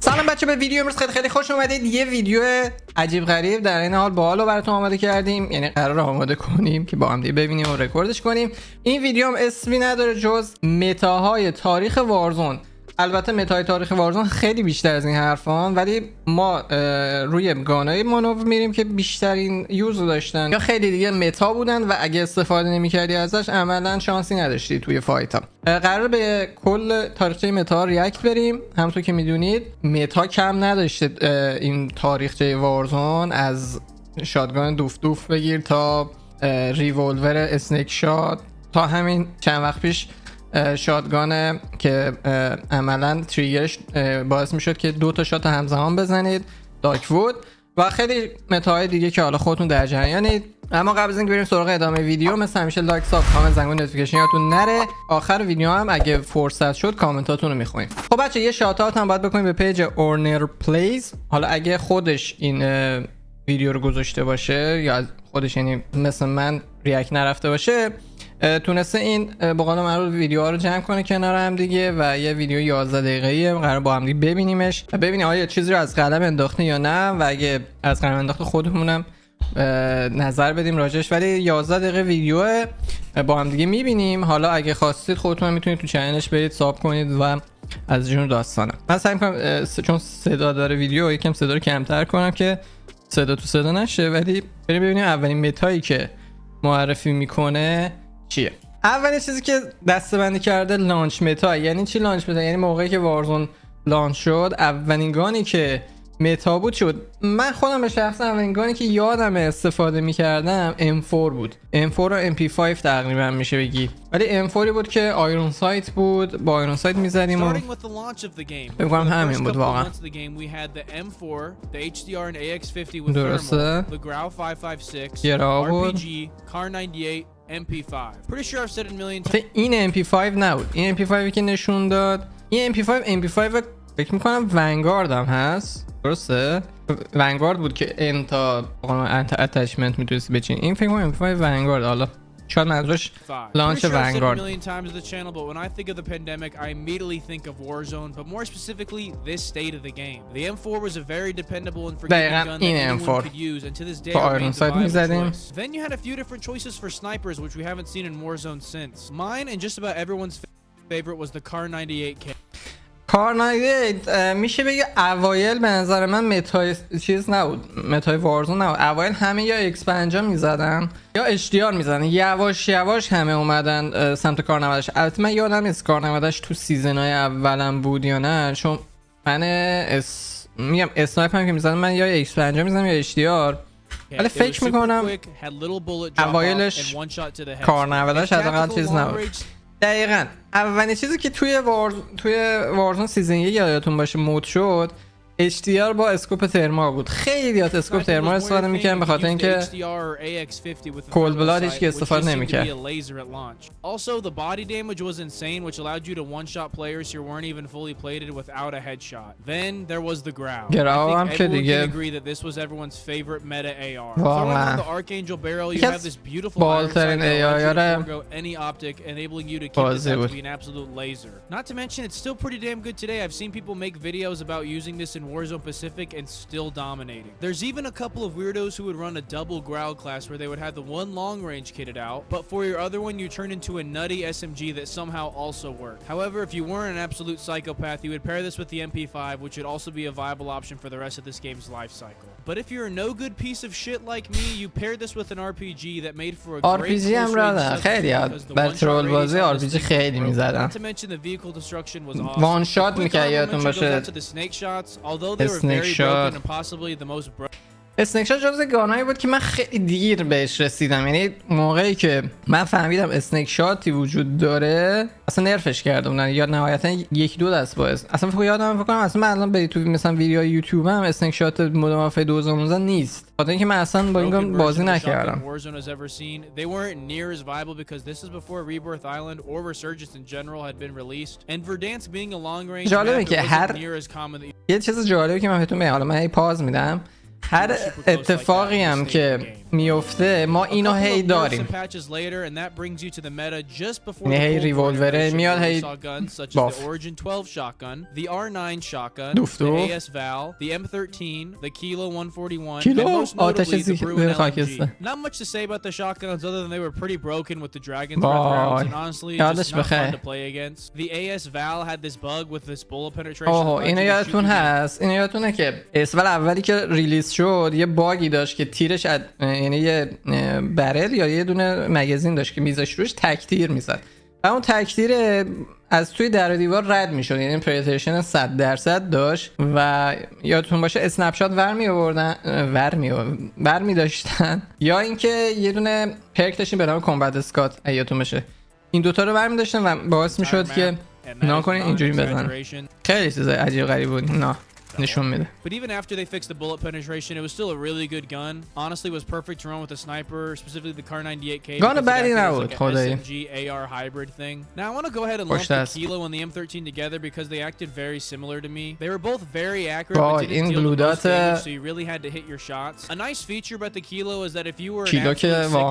سلام بچه، به ویدیو امروز خیلی خوش اومدید. یه ویدیو عجیب غریب در این حال باحال رو براتون آماده کردیم، یعنی قرار آماده کنیم که با هم دیگه ببینیم و رکوردش کنیم. این ویدیو هم اسمی نداره جز متاهای تاریخ وارزون. البته متاهای تاریخ وارزون خیلی بیشتر از این حرفان، ولی ما روی گانای مانور میریم که بیشترین یوز داشتن یا خیلی دیگه متا بودن و اگه استفاده نمی‌کردی ازش عملا شانسی نداشتی توی فایت ها. قرار به کل تاریخچه متا ریاکت بریم. همونطور که میدونید متا کم نداشته این تاریخچه وارزون، از شاتگان دوف دوف بگیر تا ریولور اسنیک شات تا همین چند وقت پیش شاتگانه که عملا تریگرش باعث میشد که 2 تا شات همزمان بزنید، دارک وود و خیلی متاهای دیگه که حالا خودتون در جریانید. اما قبل از اینکه بریم سراغ ادامه ویدیو، مثل همیشه لایک، ساب، کامنت، زنگوله، نوتیفیکشن یادتون نره. آخر ویدیو هم اگه فرصت شد کامنتاتون رو میخونیم. خب بچه، یه شات اوت هم باید بکنیم به پیج اورنر پلیز. حالا اگه خودش این ویدیو رو گذاشته باشه یا خودش یعنی مثل من ریاکت نرفته باشه، تونسته این به قول معروف ویدیوها رو جمع کنه کنار هم دیگه و یه ویدیو 11 دقیقه‌ایه قرار با هم دیگه ببینیمش و ببینیم آیا چیزی رو از قلم انداخته یا نه، و اگه از قلم انداخته خودمونم نظر بدیم راجعش. ولی 11 دقیقه ویدیو با هم دیگه میبینیم. حالا اگه خواستید خودتون میتونید تو چنلش برید ساب کنید و از جون داستانه. من سعی می‌کنم چون صدا داره ویدیو یکم صدا رو کمتر کنم که صدا تو صدا نشه، ولی بریم ببینیم اولین متایی که معرفی میکنه چیه. اولین چیزی که دسته‌بندی کرده لانچ متا. یعنی چی لانچ متا؟ یعنی موقعی که وارزون لانچ شد اولین گانی که متا بود شد. من خودم به شخص اولین گانی که یادم استفاده میکردم M4 بود. M4 و MP5 تقریبا میشه بگی، ولی M4 بود که آیرون سایت بود، با آیرون سایت میزدیم و فکر کنم همین بود واقعا. درسته؟ گرا بود. MP5. Pretty sure I've said it a million times. این MP5 نبود. این MP5 که نشون داد، این MP5 فکر میکنم ونگارد هم هست. درسته؟ ونگارد بود که انتا اتچمنت میتونستی بچین. این فکر کنم MP5 ونگارد. حالا شاید منظورش لانچ ونگارد. دقیقاً این M4 با آیرون سایت میزدیم. Then you had a few different choices for snipers which we haven't seen in Warzone since. Mine and just about everyone's favorite was the Car 98K. کار 98 میشه بگه اوایل به نظر من متای چیز نبود، متای وارزون نبود. اوایل همه یا اکسپنجا میزدن یا HDR میزدن، یواش یواش همه اومدن سمت کار 98. البته من یادم نیست کار 98 تو سیزنای اولم بود یا نه، چون من میگم اسنایپ هم که میزدم من یا اکسپنجا میزدم یا HDR، ولی فکر میکنم اوایلش کار 98 حداقل چیز نبود. دقیقاً اولین چیزی که توی وارزون سیزن 1 یادتون باشه مود شد HDR با اسکوپ ترمال بود. خیلی از اسکوپ ترمال استفاده می‌کردن به خاطر اینکه کولد بلاد هیچ کی استفاده نمی‌کرد. Also the body damage was insane, which allowed you to one shot players who weren't even fully plated without a headshot. Then there was the growl. I think everyone can agree that this was everyone's favorite meta AR. Throwing on the Archangel barrel, you have this beautiful any optic, enabling you to keep this to be an absolute laser. Not to mention it's still pretty damn good today. I've seen people make videos about using this in Warzone Pacific and still dominating. There's even a couple of weirdos who would run a double growl class where they would have the one long range kitted out, but for your other one you turn into a nutty SMG that somehow also worked. However, if you weren't an absolute psychopath, you would pair this with the MP5, which would also be a viable option for the rest of this game's life cycle. But if you're a no good piece of shit like me, you paired this with an RPG that made for a great RPG هم را خیلی بترول بازی RPG خیلی می‌زدن. Not to mention the vehicle destruction was awesome. وان شات می‌کرد یادتون باشه. Although they were very broken and possibly the most اسنیک شات جزو گانایی بود که من خیلی دیر بهش رسیدم. یعنی موقعی که من فهمیدم اسنیک شاتی وجود داره اصلا نرفش کردم، یا نهایتا 1-2 دست باعث اصلا فکر کنم اصلا من الان به تو مثلا ویدیو یوتیوب هم اسنیک شات مودرن وارفیر 2019 نیست، خاطر اینکه من اصلا با این گان بازی نکردم. جالبه که هر یه چیز جالبی که من بهتون میگم، حالا من پاز میدم هر اتفاقی هم که میفته ما اینو هی داریم. یعنی هی ریولوره میاد، هی باف دوفتو کیلو آتش زیر خاکستر. یادش بخیر. اوه اینو یادتون هست، اینو یادتونه که اسفل اولی که ریلیز شد یه باگی داشت که تیرش یعنی یه برل یا یه دونه مگزین داشت که میذاش روش تک تیر میزد و اون تک تیر از توی در و دیوار رد میشد، یعنی پرتیشن 100% داشت و یادتون باشه اسنپ شات ور می داشتن یا اینکه یه دونه پرک داشتیم به نام کامبت اسکات یادتون باشه، این دوتا رو ور می داشتن و باعث میشد که ناکنین اینجوری بزنن. خیلی چیز عجیب غریب بود نه نشون میده. But even after they fixed the bullet penetration, it was still a really good gun. Honestly, it was perfect to run with a sniper, specifically the Kar 98K. Gun بدی نبود خدایی. SMG AR hybrid thing. Now I want to go ahead and lump the Kilo and the M13 together because they acted very similar to me. They were both very accurate, but didn't deal with much damage, so you really had to hit your shots. A nice feature about the Kilo is that if you were an absolute sick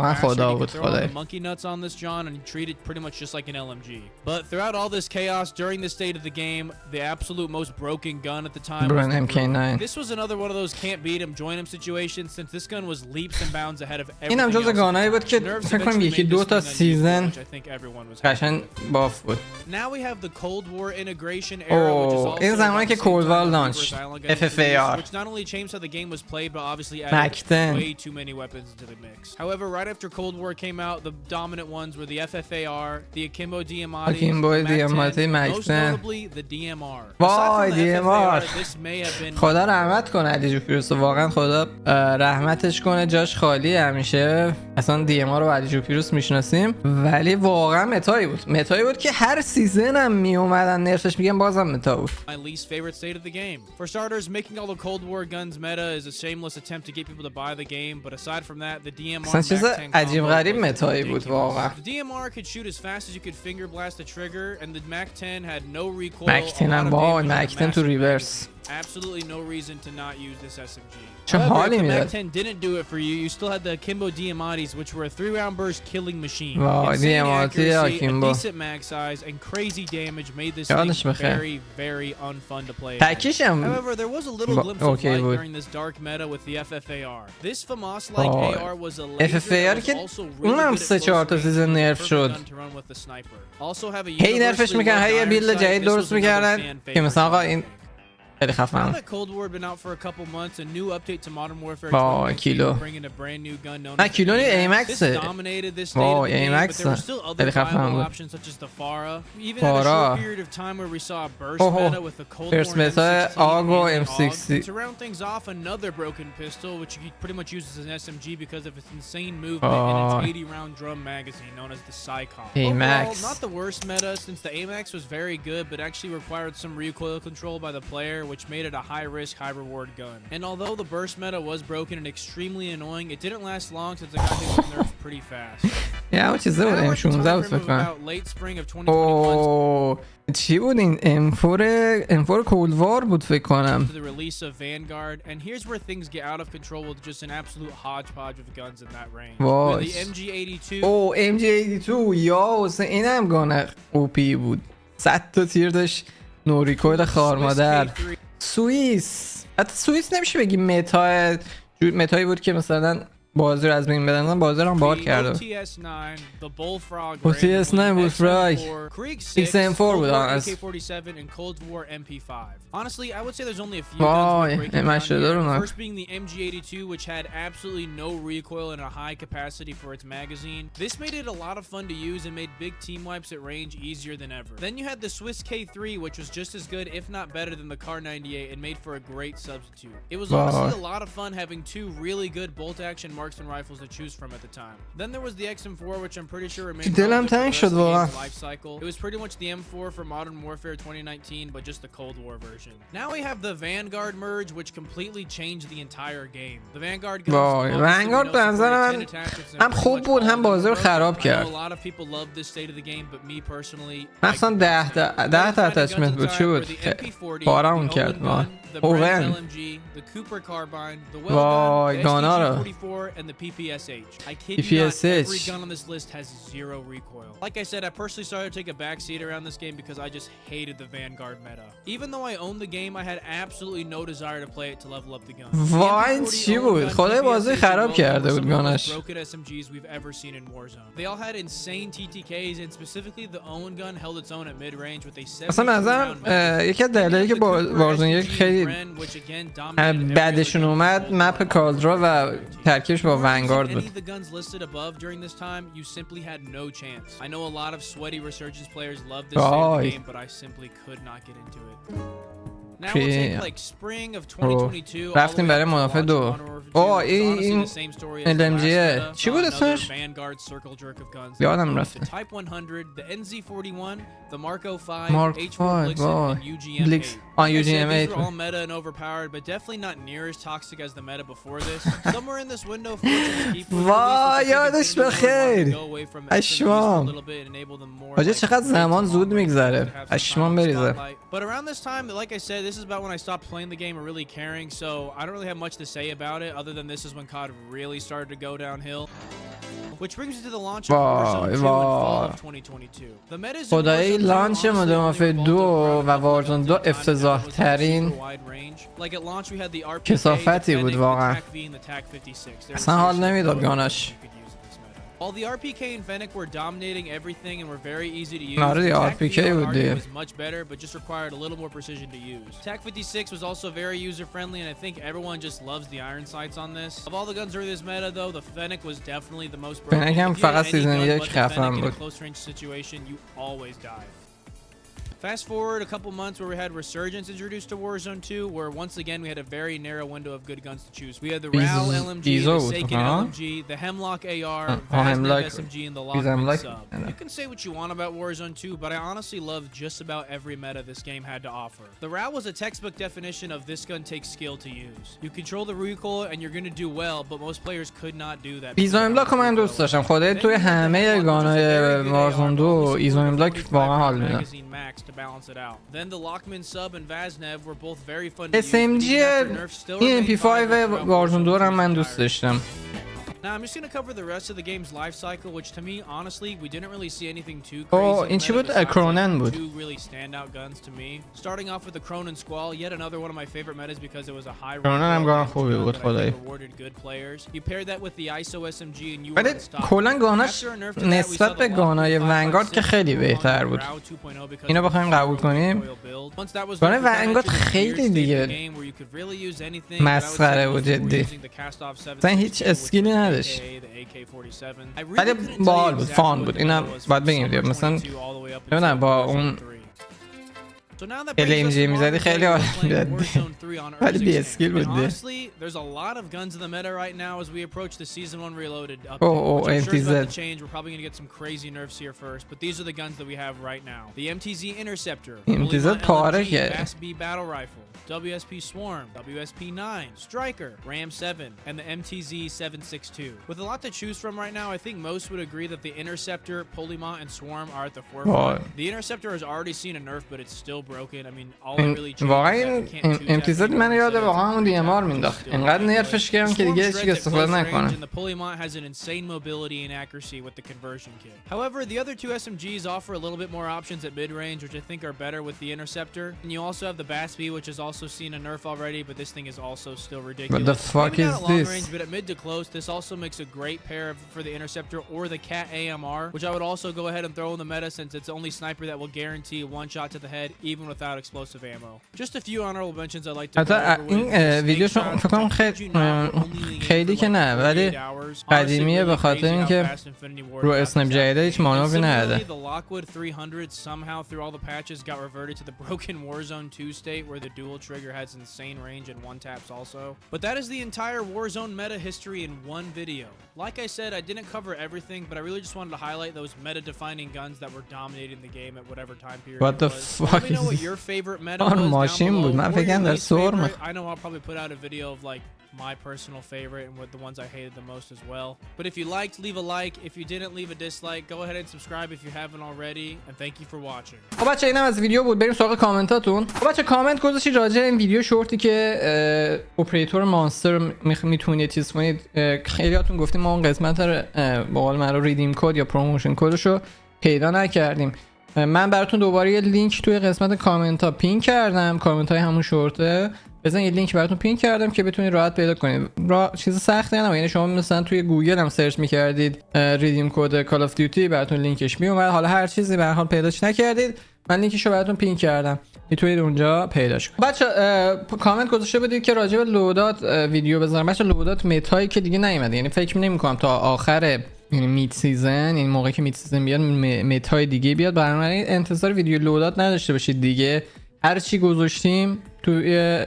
bastard, you could throw all the monkey nuts on this John and treat it pretty much just like an LMG. But throughout all this chaos during the state of the game, the absolute most broken gun at the time. MK9. This was another one of those can't beat him, join him situations since this gun was leaps and bounds ahead of everything. اینم جزء گانایی بود که فکر کنم یکی دو تا سیزن قشنگ باف بود. Now we have the Cold War integration era, which is also این زمانی که کولد وار لانچ FFAR which not only changed how the game was played but obviously added way too many weapons into the mix. However, right after Cold War came out, the dominant ones were the FFAR, the Akimbo Diamati, most notably the DMR. وای DMR خدا رحمت کنه علی جوپیروس، واقعا خدا رحمتش کنه، جاش خالی همیشه. اصلا دی ام رو علی جوپیروس میشناسیم ولی واقعا متایی بود که هر سیزن هم می اومدن نرفش میگن بازم متا بود. My least favorite state of the game. For starters, making all the Cold War guns meta is a shameless attempt to get people to buy the game, but aside from that, the DMR اصلا چیز عجیب غریب متایی بود واقعا. The DMR could shoot as fast as you could finger blast the trigger and the MAC-10 had no recoil. MAC-10 هم وای MAC-10 تو ریورس. Absolutely no reason to not use this SMG. چه حالی میداد. However, if the MAC-10 didn't do it for you, you still had the Akimbo Diamatis, which were a 3-round burst killing machine. Insane accuracy, a decent mag size, and crazy damage made this thing very, very unfun to play. However, there was a little glimpse of light during this dark meta with the FFAR. This FAMAS-like AR was a laser that was also really good at close range, to run with the sniper. Also have a universally low iron sight. This was another fan favorite. خیلی خفن. کیلو نه کیلو نی ایمکس وای ایمکس خیلی خفن بود. فارا فرست متا آگو M60 ایمکس. Not the worst meta since the AMAX was very good but actually required some recoil control by the player, which made it a high-risk, high-reward gun. And although the burst meta was broken and extremely annoying, it didn't last long since it got hit with nerfed pretty fast. Yeah, what is that? M16 بود about late spring of 2021. Oh, چی بود این M4 کولد وار بود فکر کنم. The release of Vanguard, and here's where things get out of control with just an absolute hodgepodge of guns in that range. The MG82. Oh, MG82 یا حسین اینم گانه اوپی بود. 100 تا تیر داشت. نوریکویل خارمادر. سوئیس. حتی سوئیس نمیشه بگی متایی بود که مثلا بازی رو از بین بدن، بازی رو هم بال کرده. OTS9 بولفراگ XM4 بود از وای M82 First being the MG82, which had absolutely no recoil and a high capacity for its magazine. This made it a lot of fun to use and made big team wipes at range easier than ever. Then you had the Swiss K3, which was just as good if not better than the Kar 98 and made for a great substitute. It was honestly a lot of fun having two really good bolt action marksman rifles to choose from at the time. Then there was the XM4, which I'm pretty sure remained دلم تنگ شد واقعا. life cycle. It was pretty much the M4 for Modern Warfare 2019, but just the Cold War version. Now we have the Vanguard merge, which completely changed the entire game. The Vanguard guns. Vanguard به نظر من هم خوب بود هم بازی رو خراب کرد. A lot of people love this state of the game, but me personally. مثلا 10 تا اتچمنت بود چی بود؟ پارمون کرد ما. اوون. وای گانا رو. PPSH. Every gun on this list has zero recoil. Like I said, I personally started to take a backseat around this game because I just hated the Vanguard meta. Even though I owned the game, I had absolutely no desire to play it to level up the gun. وای چی بود؟ خدای بازی خراب کرده بود گانش. SMGs we've ever seen in Warzone. They all had insane TTKs, and specifically the Owen gun held its own at mid-range with a 70 اصلا نظرم یکی از دلایلی که وارزون یک خیلی بعدشون اومد مپ کالدرا و ترکیبش با ونگارد بود. You simply had no chance. I know a lot of sweaty Resurgence players love this game, but I simply could not get into it. Now we'll take like spring of 2022. رفتیم برای منافع 2. این LMG چی بود اسمش؟ یادم رفته. Type 100, the NZ41, the Mark 05, Mark H4 Blixen, and UGM8. UGM8. These are all meta and overpowered, but definitely not near as toxic as the meta before this. Somewhere in this window, وای یادش بخیر. اشمام. آجا چقدر زمان زود میگذره. اشمام بریزه. But around this time, like I said, this is about when I stopped playing the game or really caring, so I don't really have much to say about it other than this is when COD really started to go downhill. Which brings me to the launch of Warzone 2 in fall of 2022. The meta is خدایی لانچ مدرن وارفیر 2 و وارزون 2 افتضاح ترین کثافتی بود واقعا. اصلا حال نمیداد گانش. While the RPK and Fennec were dominating everything and were very easy to use, RPK was much better, but just required a little more precision to use. TAC 56 was also very user-friendly, and I think everyone just loves the iron sights on this. Of all the guns through this meta, though, the Fennec was definitely the most broken. Fennec هم فقط سیزن یک خفن بود. In a close-range situation, you always die. Fast forward a couple months where we had Resurgence introduced to Warzone 2, where once again we had a very narrow window of good guns to choose. We had the RAL LMG, the Seiken LMG, the Hemlock AR, Hemlock SMG, and the Lockman sub. You can say what you want about Warzone 2, but I honestly love just about every meta this game had to offer. The RAL was a textbook definition of this gun takes skill to use. You control the recoil and you're going to do well, but most players could not do that. ایزوم بلاک رو من دوست داشتم. خدای توی همه گانای وارزون 2 ایزوم بلاک واقعا حال میداد. Balance it out. Then the Lockman sub and Vaznev were both very fun to use. SMG این MP5 وارزون 2 رو من دوست داشتم. Now I'm just going to cover the rest of the game's life cycle, which to me, honestly, we didn't really see anything too crazy. این چی بود؟ کرونن بود. Two really standout guns to me. Starting off with the Cronin Squall, yet another one of my favorite metas because it was a high کرونن هم گان خوبی بود خدایی. You paired that with the ISO SMG and you ولی کلا گاناش نسبت به گانای ونگارد که خیلی بهتر بود. اینو بخوایم قبول کنیم. گانای ونگارد خیلی دیگه مسخره بود جدی. مثلا هیچ اسکیلی نداشت. ولی باحال بود، فان بود. اینم باید بگیم دیگه. مثلا نمیدونم با اون LMG میزدی خیلی حال میداد ولی بی اسکیل بود دیگه. There's a lot of guns in the meta right now as we approach the season 1 reloaded update. I'm sure it's about to change. We're probably going to get some crazy nerfs here first, but these are the guns that we have right now. The MTZ Interceptor, MTZ پاره که BAS-B Battle Rifle, WSP Swarm, WSP-9, Striker, Ram 7, and the MTZ 7.62. With a lot to choose from right now, I think most would agree that the Interceptor, Polymont, and Swarm are at the forefront. The Interceptor has already seen a nerf, but it's still broken. I mean, all it really changes واقعا is that we can't do MTZ من یاد واقعا اون DMR مینداخت. اینقدر نرفش کردم که دیگه هیچ استفاده نکنه. And the Polymont has an insane mobility and accuracy with the conversion kit. However, the other two SMGs offer a little bit more options at mid-range, which I think are better with the Interceptor. And you also have the BAS-B, which has also seen a nerf already, but this thing is also still ridiculous. What the fuck is this? Range, but at mid to close, this also makes a great pair for the Interceptor or the Cat AMR, which I would also go ahead and throw in the meta since it's the only sniper that will guarantee one shot to the head, even without explosive ammo. Just a few honorable mentions I'd like to حتی این ویدیوشون فکر کنم خیلی که نه ولی قدیمیه به خاطر اینکه رو اسنپ جدید هیچ مانوری نداره. The Lockwood 300 somehow through all the patches got reverted to the broken Warzone 2 state where the dual trigger has insane range and one taps also. But that is the entire Warzone meta history in one video. Like I said, I didn't cover everything, but I really just wanted to highlight those meta defining guns that were dominating the game at whatever time period. What the fuck? Let me know what your favorite meta was down below. I know I'll probably put out a video of like my personal favorite and what the ones I hated the most as well. But if you liked, leave a like. If you didn't, leave a dislike. Go ahead and subscribe if you haven't already. And thank you for watching. خب بچه اینم از ویدیو بود. بریم سراغ کامنتاتون. خب بچه کامنت گذاشتید راجع این ویدیو شورتی که اپراتور مانستر میتونید چیز کنید. خیلیاتون گفتیم ما اون قسمت رو به قول معروف ریدیم کد یا پروموشن کدشو پیدا نکردیم. من براتون دوباره یه لینک توی قسمت کامنت ها پین کردم. کامنت های همون شورته. بزن یه لینک براتون پین کردم که بتونید راحت پیدا کنید. چیز سختی نه، یعنی شما مثلا توی گوگل هم سرچ می‌کردید ریدیم کد کالاف دیوتی براتون لینکش میومد. حالا هر چیزی به هر حال پیداش نکردید، من لینکشو براتون پین کردم، میتونید اونجا پیداش کنید. بچا کامنت گذاشته بودید که راجع به لودات ویدیو بذارم. بچا لودات متایی که دیگه نیومده، یعنی فکر نمی‌کنم تا آخر یعنی مید سیزن، این موقعی که مید سیزن بیاد متای دیگه بیاد. بنابراین انتظار ویدیو لودات نداشته باشید دیگه. هر چی گذاشتیم توی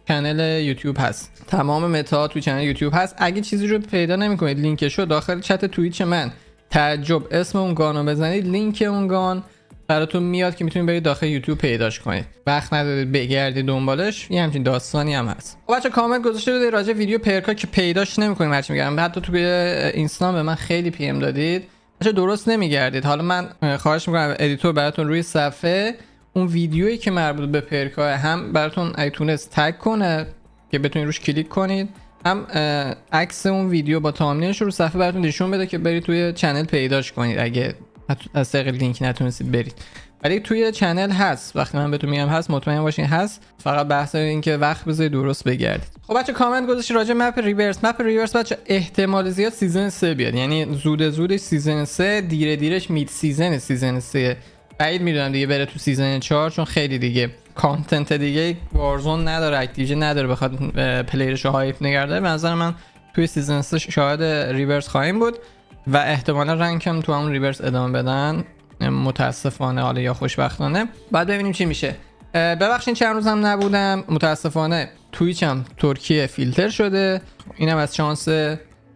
کانال یوتیوب هست، تمام متا توی کانال یوتیوب هست. اگه چیزی رو پیدا نمی‌کنید لینکشو داخل چت توییچ من تعجب اسم اون گانو بزنید، لینک اون گان براتون میاد که میتونید برید داخل یوتیوب پیداش کنید. وقت ندارید بگردید دنبالش، یه همچین داستانی هم هست. بچا کامنت گذاشته بودید راجع ویدیو پرکا که پیداش نمی‌کنیم. هرچی میگم حتی توی اینستاگرام به من خیلی پی ام دادید. بچا درست نمیگردید. حالا من خواهش می‌کنم ادیتور براتون روی صفحه اون ویدیویی که مربوط به پرکا هم براتون اگه تونست تگ کنه که بتونید روش کلیک کنید، هم عکس اون ویدیو با تامنیلش رو صفحه براتون نشون بده که برید توی چنل پیداش کنید. اگه از طریق لینک نتونستید برید، ولی توی چنل هست. وقتی من بهتون میگم هست مطمئن باشین هست. فقط بحث این که وقت بذارید درست بگردید. خب بچه کامنت گذاشتید راجع مپ ریورس. مپ ریورس بچه احتمال زیاد سیزن 3 بیاد، یعنی زود سیزن 3، دیرش مید سیزن 3. بعید میدونم دیگه بره تو سیزن 4 چون خیلی دیگه کانتنت دیگه وارزون نداره، اکتیویژن نداره بخواد پلیرش رو هایپ نگرده. به نظر من توی سیزن 3 شاهد ریورس خواهیم بود و احتمالا رنگ هم تو همون ریورس ادامه بدن، متاسفانه حالا یا خوشبختانه. بعد ببینیم چی میشه. ببخشید چند روزم نبودم، متاسفانه توییچم ترکیه فیلتر شده. اینم از شانس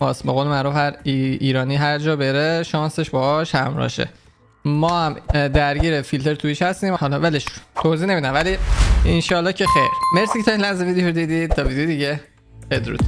واسه به قول معروف هر ایرانی هر جا بره شانسش باهاش همراشه. ما هم درگیر فیلتر تویش هستیم، حالا ولش توضیح نمیدم، ولی انشالله که خیر. مرسی که تا این لحظه ویدیو رو دیدید. تا ویدیو دیگه بدرود.